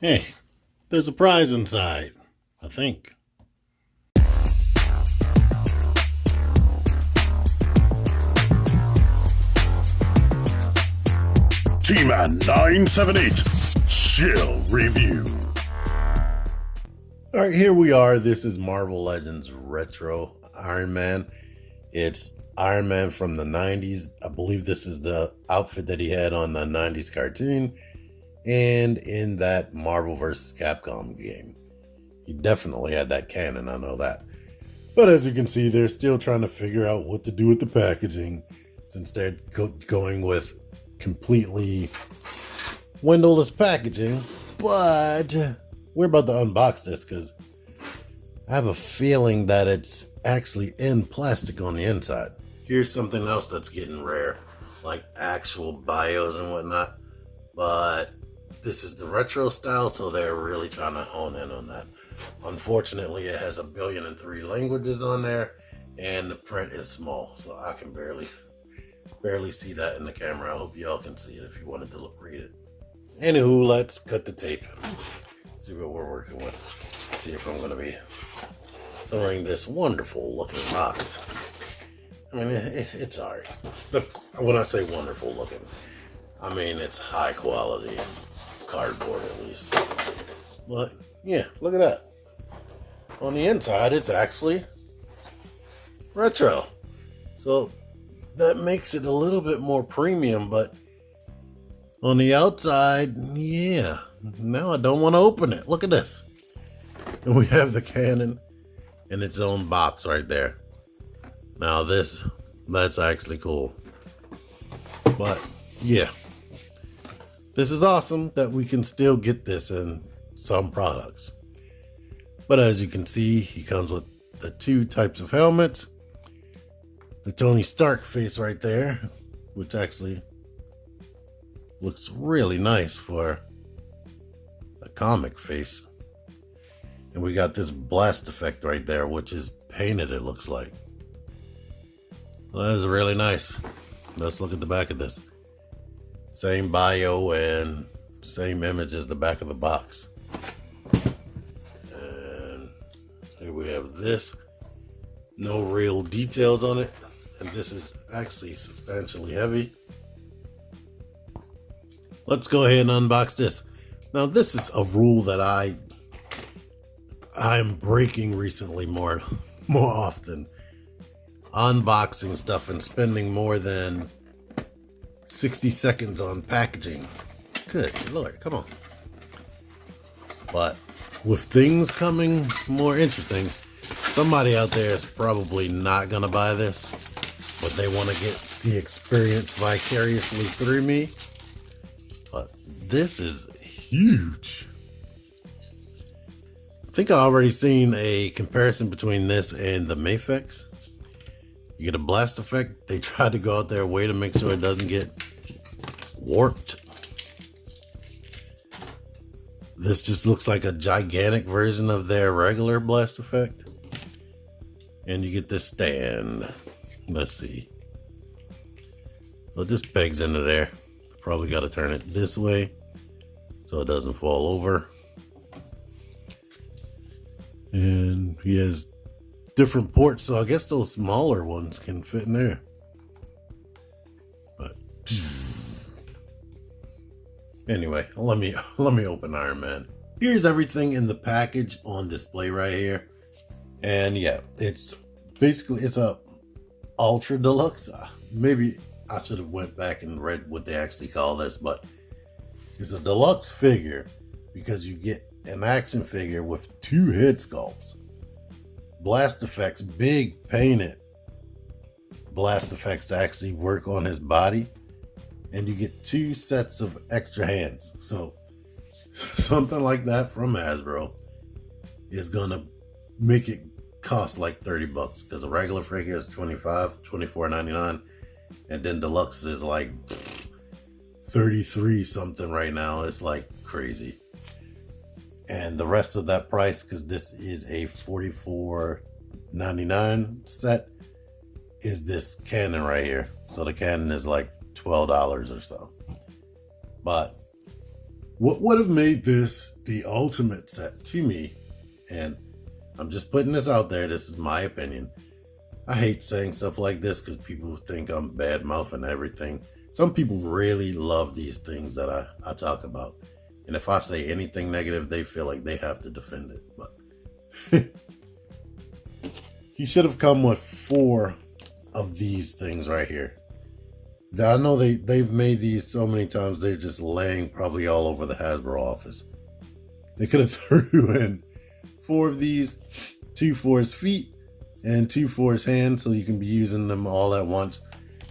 Hey, there's a prize inside, I think. T-Man 978 Chill Review. All right, here we are. This is Marvel Legends Retro Iron Man. It's Iron Man from the 90s. I believe this is the outfit that he had on the 90s cartoon and in that Marvel vs. Capcom game. He definitely had that cannon, I know that. But as you can see, they're still trying to figure out what to do with the packaging since they're going with completely windowless packaging. But we're about to unbox this because I have a feeling that it's actually in plastic on the inside. Here's something else that's getting rare, like actual bios and whatnot. But this is the retro style, so they're really trying to hone in on that. Unfortunately, it has 1,000,003 languages on there, and the print is small, so I can barely see that in the camera. I hope y'all can see it if you wanted to read it. Anywho, let's cut the tape. See what we're working with. See if I'm going to be throwing this wonderful looking box. I mean, it's alright. When I say wonderful looking, I mean it's high quality cardboard at least. But yeah, look at that. On the inside, it's actually retro. So that makes it a little bit more premium, but on the outside, yeah. Now I don't want to open it. Look at this. And we have the cannon in its own box right there. Now that's actually cool. But yeah. This is awesome that we can still get this in some products. But as you can see, he comes with the two types of helmets. The Tony Stark face right there, which actually looks really nice for a comic face. And we got this blast effect right there, which is painted, it looks like. Well, that is really nice. Let's look at the back of this. Same bio and same image as the back of the box. And here we have this. No real details on it. And this is actually substantially heavy. Let's go ahead and unbox this. Now this is a rule that I'm breaking recently more often. Unboxing stuff and spending more than 60 seconds on packaging. Good Lord, come on. But with things coming more interesting, somebody out there is probably not gonna buy this, but they want to get the experience vicariously through me. But this is huge. I think I already seen a comparison between this and the Mafex. You get a blast effect. They tried to go out their way to make sure it doesn't get warped. This just looks like a gigantic version of their regular blast effect. And you get this stand. Let's see. So it just pegs into there. Probably got to turn it this way so it doesn't fall over. And he has different ports, so I guess those smaller ones can fit in there. But anyway, let me open Iron Man. Here's everything in the package on display right here. And yeah, it's a ultra deluxe. Maybe I should have went back and read what they actually call this, but it's a deluxe figure because you get an action figure with two head sculpts, blast effects, big painted blast effects to actually work on his body, and you get two sets of extra hands. So something like that from Hasbro is gonna make it cost like $30 because a regular figure is $24.99, and then deluxe is like 33 something right now. It's like crazy. And the rest of that price, because this is a $44.99 set, is this cannon right here. So the cannon is like $12 or so. But What would have made this the ultimate set to me, and I'm just putting this out there, this is my opinion. I hate saying stuff like this because people think I'm bad mouthing everything. Some people really love these things that I talk about. And if I say anything negative, they feel like they have to defend it. But he should have come with 4 of these things right here. I know they've made these so many times, they're just laying probably all over the Hasbro office. They could have threw in 4 of these, 2 for his feet and 2 for his hands, so you can be using them all at once.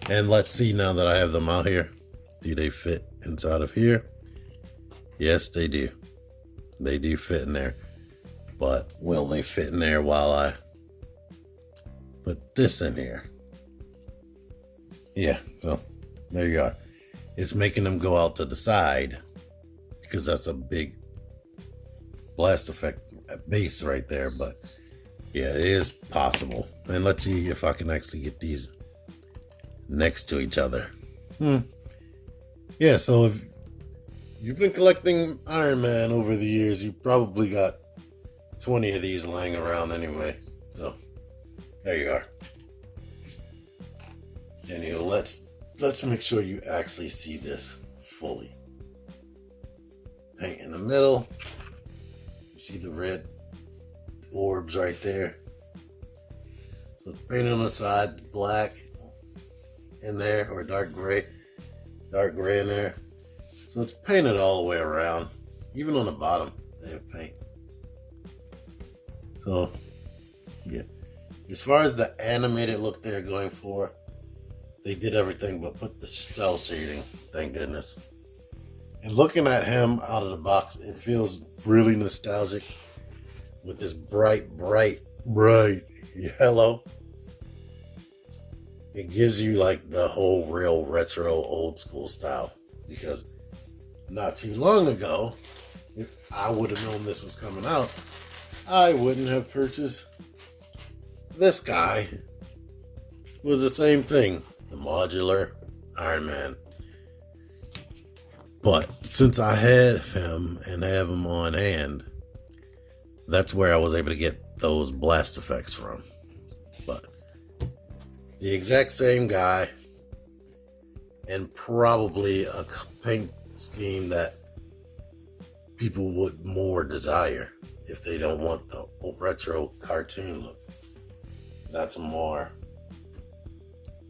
And let's see now that I have them out here. Do they fit inside of here? Yes, they do. They do fit in there. But will they fit in there while I put this in here? Yeah, so there you are. It's making them go out to the side because that's a big blast effect base right there. But yeah, it is possible. And let's see if I can actually get these next to each other. Yeah, so if you've been collecting Iron Man over the years, you probably got 20 of these lying around anyway. So there you are. Anyway, let's make sure you actually see this fully. Paint in the middle. You see the red orbs right there. So it's painted on the side, black in there, or dark gray in there. So it's painted all the way around. Even on the bottom, they have paint. So, yeah. As far as the animated look they're going for, they did everything but put the cell shading, thank goodness. And looking at him out of the box, it feels really nostalgic with this bright yellow. It gives you like the whole real retro old school style, because not too long ago, if I would have known this was coming out, I wouldn't have purchased this guy. It was the same thing, the modular Iron Man. But since I had him and have him on hand, that's where I was able to get those blast effects from. But the exact same guy, and probably a paint scheme that people would more desire if they don't want the retro cartoon look. That's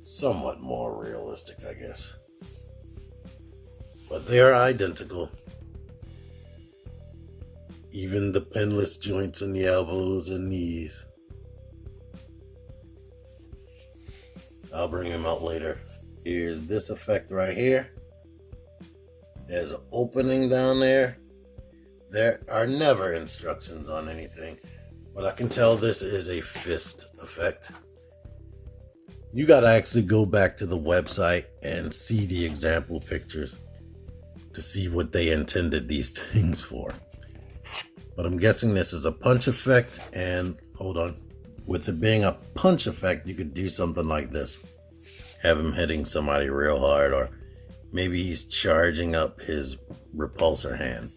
somewhat more realistic, I guess. But they are identical. Even the pinless joints in the elbows and knees. I'll bring him out later. Here's this effect right here. There's an opening down there. There are never instructions on anything, but I can tell this is a fist effect. You gotta actually go back to the website and see the example pictures to see what they intended these things for. But I'm guessing this is a punch effect, and hold on. With it being a punch effect, you could do something like this. Have him hitting somebody real hard, or maybe he's charging up his repulsor hand.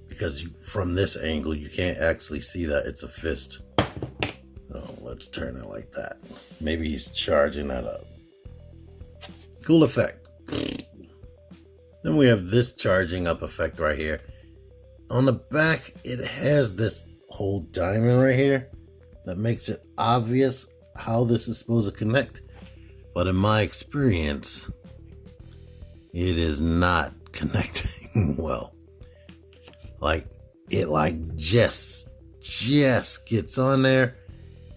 Because from this angle, you can't actually see that it's a fist. Oh, let's turn it like that. Maybe he's charging that up. Cool effect. Then we have this charging up effect right here. On the back, it has this whole diamond right here that makes it obvious how this is supposed to connect. But in my experience, it is not connecting well. It just gets on there,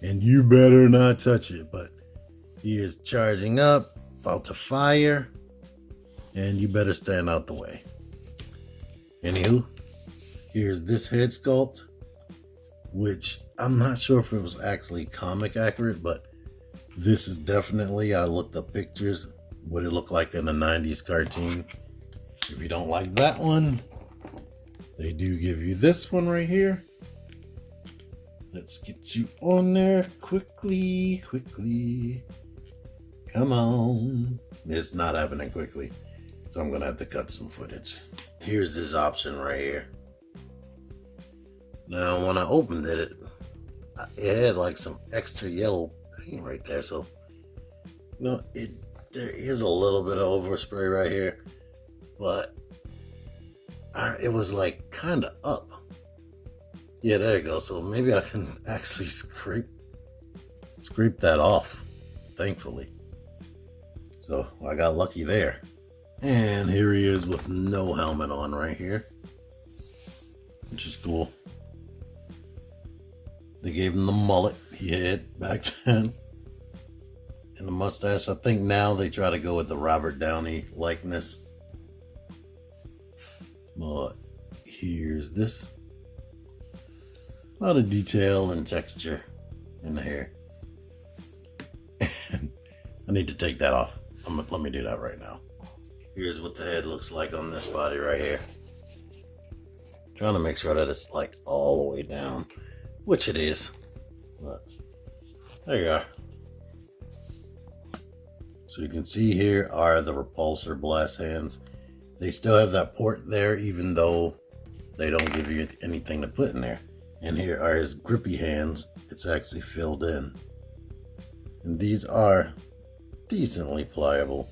and you better not touch it. But he is charging up, about to fire, and you better stand out the way. Anywho, here's this head sculpt, which I'm not sure if it was actually comic accurate, but this is definitely, I looked up pictures, what it looked like in a 90s cartoon. If you don't like that one, they do give you this one right here. Let's get you on there quickly. Come on. It's not happening quickly, so I'm gonna have to cut some footage. here's this option right here. Now, when I opened it, it had like some extra yellow paint right there. So, there is a little bit of overspray right here, but it was like kind of up. Yeah, there you go. So maybe I can actually scrape that off, thankfully. So I got lucky there. And here he is with no helmet on right here, which is cool. They gave him the mullet he had back then and the mustache. I think now they try to go with the Robert Downey likeness. But here's this. A lot of detail and texture in the hair. And I need to take that off. Let me do that right now. Here's what the head looks like on this body right here. Trying to make sure that it's like all the way down, which it is. But there you are. So you can see here are the repulsor blast hands. They still have that port there, even though they don't give you anything to put in there. And here are his grippy hands. It's actually filled in. And these are decently pliable.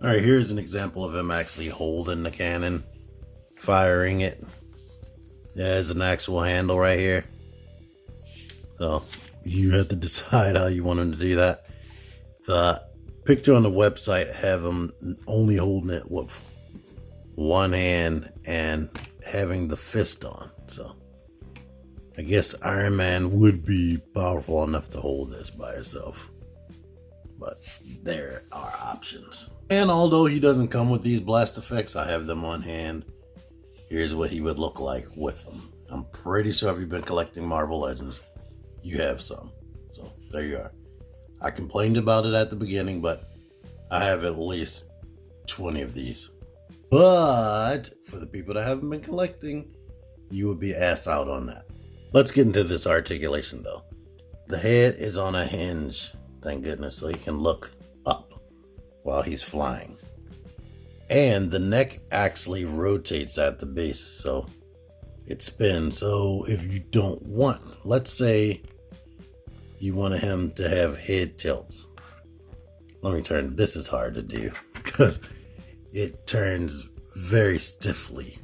Alright, here's an example of him actually holding the cannon, firing it. There's an actual handle right here. So you have to decide how you want him to do that. The picture on the website have him only holding it with one hand and having the fist on. So I guess Iron Man would be powerful enough to hold this by himself. But there are options. And although he doesn't come with these blast effects, I have them on hand. Here's what he would look like with them. I'm pretty sure if you've been collecting Marvel Legends, you have some. So there you are. I complained about it at the beginning, but I have at least 20 of these. But for the people that haven't been collecting, you would be ass out on that. Let's get into this articulation though. The head is on a hinge, thank goodness, so he can look up while he's flying. And the neck actually rotates at the base, so it spins. So if you don't want, let's say you want him to have head tilts. Let me turn, this is hard to do because it turns very stiffly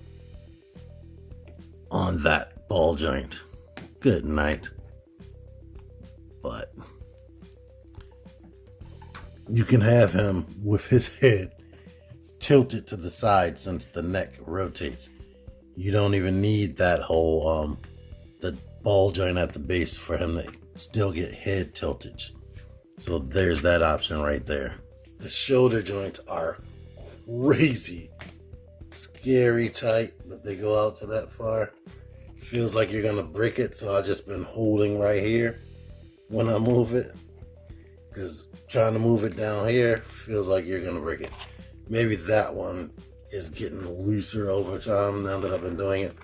on that ball joint. Good night. But you can have him with his head tilted to the side since the neck rotates. You don't even need that whole the ball joint at the base for him to still get head tiltage. So there's that option right there. The shoulder joints are crazy, scary tight, but they go out to that far. Feels like you're gonna break it, so I've just been holding right here when I move it, because trying to move it down here feels like you're gonna break it. Maybe that one is getting looser over time now that I've been doing it.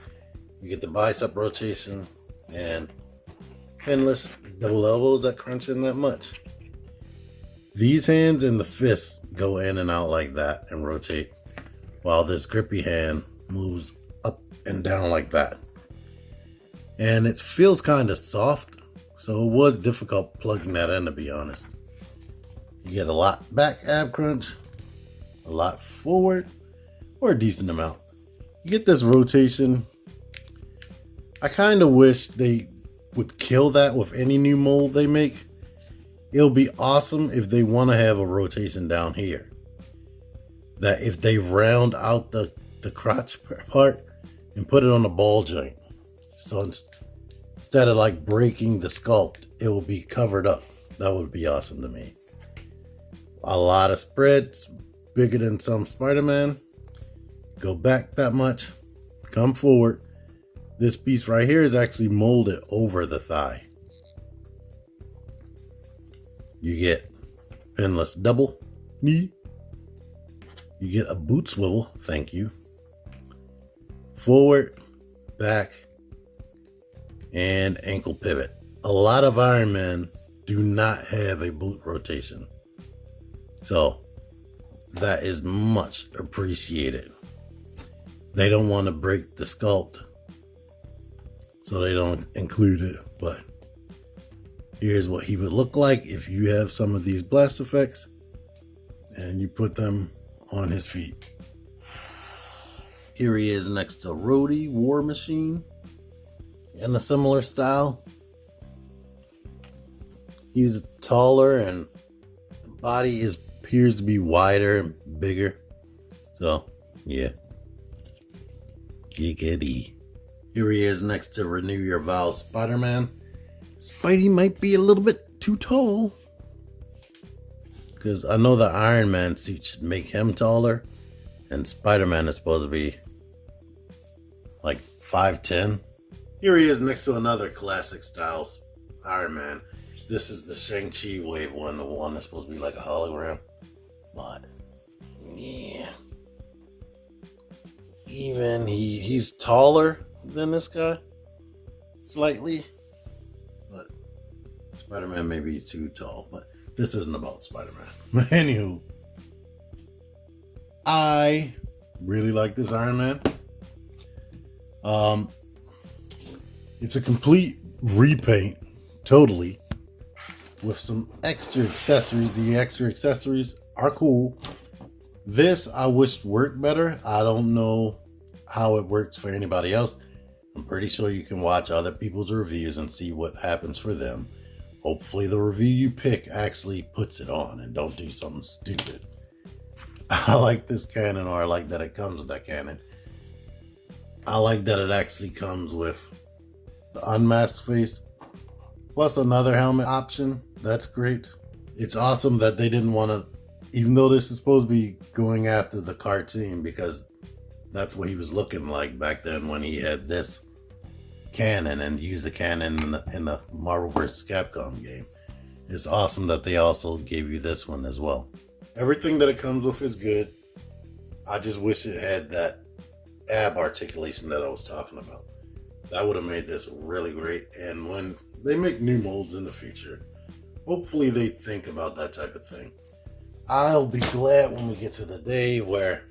You get the bicep rotation and pinless double elbows that crunch in that much. These hands and the fists go in and out like that and rotate, while this grippy hand moves up and down like that. And it feels kind of soft, so it was difficult plugging that in, to be honest. You get a lot back ab crunch, a lot forward, or a decent amount. You get this rotation. I kind of wish they would kill that with any new mold they make. It'll be awesome if they want to have a rotation down here. That if they round out the crotch part and put it on the ball joint. So instead of like breaking the sculpt, it will be covered up. That would be awesome to me. A lot of spreads, bigger than some Spider-Man. Go back that much, come forward. This piece right here is actually molded over the thigh. You get pinless double knee. You get a boot swivel, thank you. Forward, back, and ankle pivot. A lot of Iron Men do not have a boot rotation. So that is much appreciated. they don't want to break the sculpt, so they don't include it. But here's what he would look like if you have some of these blast effects and you put them on his feet. Here he is next to Rhodey War Machine in a similar style. He's taller and the body appears to be wider and bigger. So, yeah. Giggity. Here he is next to Renew Your Vows Spider-Man. Spidey might be a little bit too tall, because I know the Iron Man suit should make him taller, and Spider-Man is supposed to be like 5'10". Here he is next to another classic style Iron Man. This is the Shang-Chi wave one, the one that's supposed to be like a hologram. But yeah, even he's taller than this guy slightly, but Spider-Man may be too tall. But this isn't about Spider-Man. Anywho, I really like this Iron Man. It's a complete repaint, totally, with some extra accessories. The extra accessories are cool. This I wish worked better. I don't know how it works for anybody else. I'm pretty sure you can watch other people's reviews and see what happens for them. Hopefully the review you pick actually puts it on and don't do something stupid. I like this cannon, or I like that it comes with that cannon. I like that it actually comes with the unmasked face, plus another helmet option. That's great. It's awesome that they didn't want to, even though this is supposed to be going after the cartoon, because that's what he was looking like back then when he had this cannon and used the cannon in the Marvel vs. Capcom game. It's awesome that they also gave you this one as well. Everything that it comes with is good. I just wish it had that ab articulation that I was talking about. That would have made this really great. And when they make new molds in the future, hopefully they think about that type of thing. I'll be glad when we get to the day where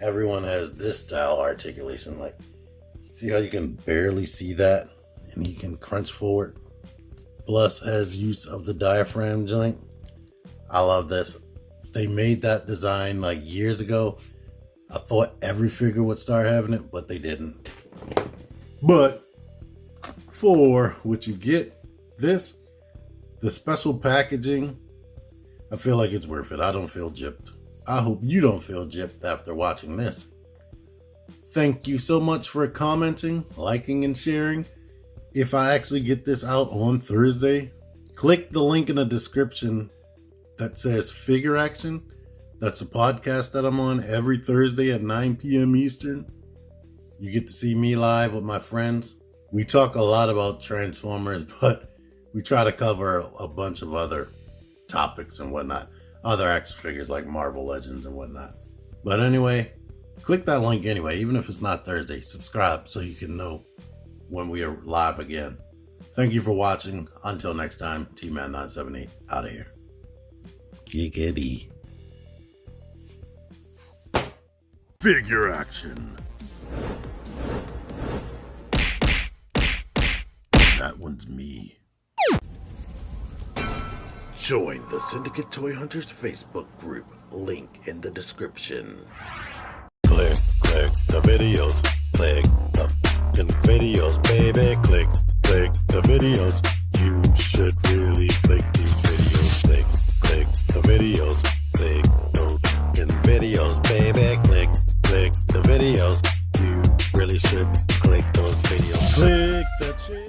everyone has this style articulation. Like, see how you can barely see that, and he can crunch forward, plus has use of the diaphragm joint. I love this. They made that design like years ago. I thought every figure would start having it, but they didn't. But for what you get, this, the special packaging, I feel like it's worth it. I don't feel gypped. I hope you don't feel gypped after watching this. Thank you so much for commenting, liking, and sharing. If I actually get this out on Thursday, click the link in the description that says Figure Action. That's a podcast that I'm on every Thursday at 9 p.m. Eastern. You get to see me live with my friends. We talk a lot about Transformers, but we try to cover a bunch of other topics and whatnot. Other action figures like Marvel Legends and whatnot. But anyway, click that link anyway, even if it's not Thursday. Subscribe so you can know when we are live again. Thank you for watching. Until next time, T-Man978 out of here. Giggity. Figure action. That one's me. Join the Syndicate Toy Hunters Facebook group. Link in the description. Click the videos. Click the videos, baby. Click the videos. You should really click these videos. Click the videos. Click those videos, baby. Click the videos. You really should click those videos. Click that shit.